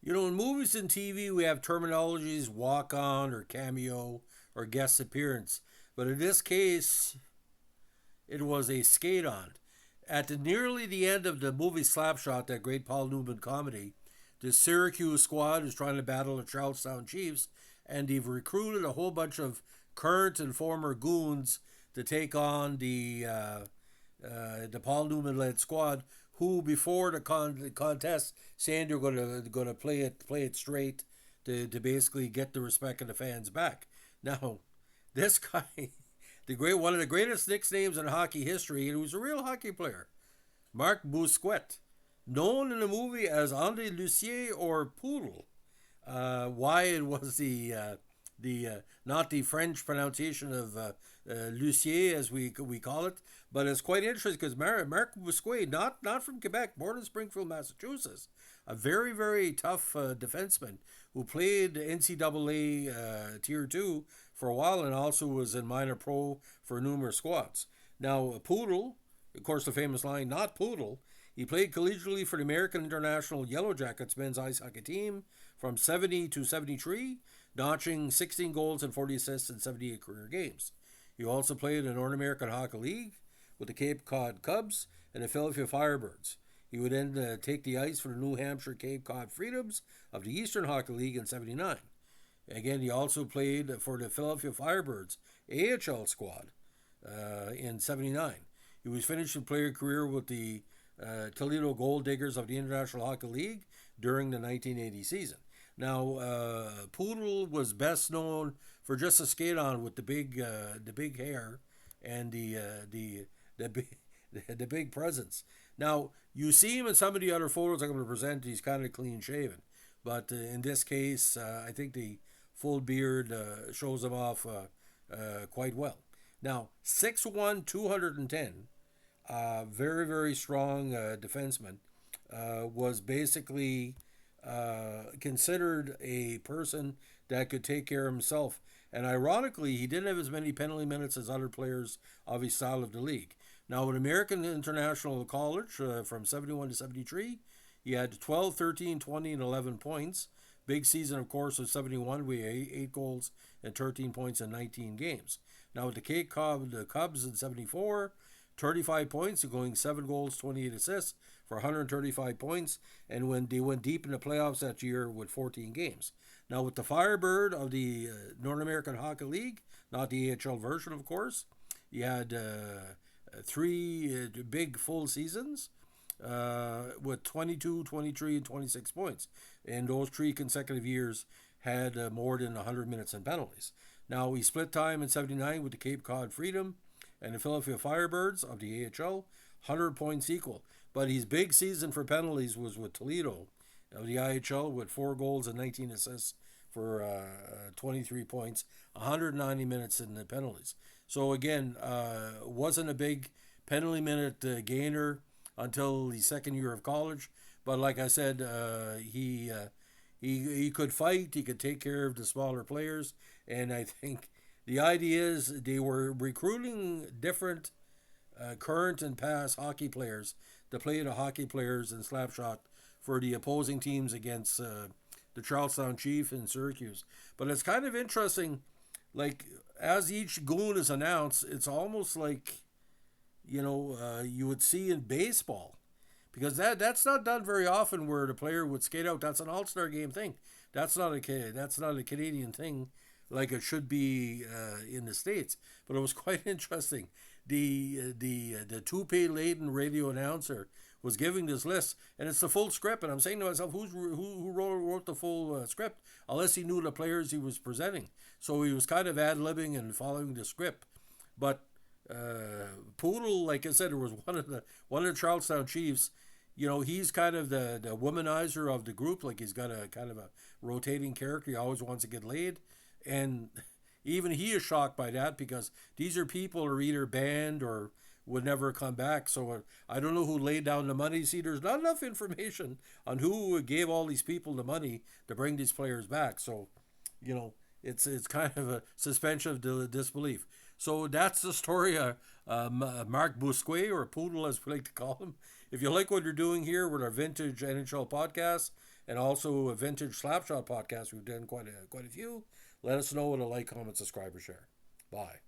In movies and TV, we have terminologies walk on or cameo or guest appearance. But in this case, it was a skate on. At nearly the end of the movie Slapshot, that great Paul Newman comedy, the Syracuse squad is trying to battle the Charlestown Chiefs, and they've recruited a whole bunch of current and former goons to take on the Paul Newman led squad, who before the contest saying they're going to play it straight to basically get the respect of the fans back. Now, this guy, the great one of the greatest nicknames in hockey history, and he was a real hockey player, Marc Bousquet, known in the movie as Andre Lussier or Poodle. Why it was the not the French pronunciation of Lussier as we call it, but it's quite interesting because Marc Bousquet, not from Quebec, born in Springfield, Massachusetts, a very very tough defenseman who played NCAA Tier II for a while and also was in minor pro for numerous squads. Now Poodle, of course, the famous line, not Poodle. He played collegiately for the American International Yellow Jackets men's ice hockey team from 70 to 73, notching 16 goals and 40 assists in 78 career games. He also played in the North American Hockey League with the Cape Cod Cubs and the Philadelphia Firebirds. He would then take the ice for the New Hampshire Cape Cod Freedoms of the Eastern Hockey League in 79. Again, he also played for the Philadelphia Firebirds AHL squad in 79. He was finishing player career with the Toledo Gold Diggers of the International Hockey League during the 1980 season. Now, Poodle was best known for just a skate on with the big hair and the big presence. Now, you see him in some of the other photos I'm going to present. He's kind of clean shaven, but in this case, I think the full beard shows him off quite well. Now, 6'1", 210. Very, very strong defenseman, was basically considered a person that could take care of himself. And ironically, he didn't have as many penalty minutes as other players of his style of the league. Now, at American International College, from 71 to 73, he had 12, 13, 20, and 11 points. Big season, of course, of 71, we had 8 goals and 13 points in 19 games. Now, with the Cape Cod the Cubs in 74, 35 points, going 7 goals, 28 assists for 135 points, and when they went deep in the playoffs that year with 14 games. Now with the Firebird of the North American Hockey League, not the AHL version, of course, you had 3 big full seasons with 22, 23, and 26 points. And those 3 consecutive years had more than 100 minutes in penalties. Now he split time in 79 with the Cape Cod Freedom and the Philadelphia Firebirds of the AHL, 100 points equal. But his big season for penalties was with Toledo of the IHL with 4 goals and 19 assists for 23 points, 190 minutes in the penalties. So again, wasn't a big penalty minute gainer until the second year of college. But like I said, he could fight, he could take care of the smaller players, and I think the idea is they were recruiting different current and past hockey players to play the hockey players in Slapshot for the opposing teams against the Charlestown Chiefs in Syracuse. But it's kind of interesting, like as each goon is announced, it's almost like, you would see in baseball, because that's not done very often where the player would skate out. That's an All-Star game thing. That's not a Canadian thing like it should be in the States. But it was quite interesting. The toupee-laden radio announcer was giving this list, and it's the full script. And I'm saying to myself, who wrote the full script? Unless he knew the players he was presenting. So he was kind of ad-libbing and following the script. But Poodle, like I said, it was one of the Charlestown Chiefs. He's kind of the womanizer of the group. Like he's got a kind of a rotating character. He always wants to get laid. And even he is shocked by that because these are people who are either banned or would never come back. So I don't know who laid down the money. See, there's not enough information on who gave all these people the money to bring these players back. So, it's kind of a suspension of disbelief. So that's the story of Marc Bousquet, or Poodle as we like to call him. If you like what you're doing here with our vintage NHL podcast, and also a vintage Slapshot podcast. We've done quite a few. Let us know with a like, comment, subscribe, or share. Bye.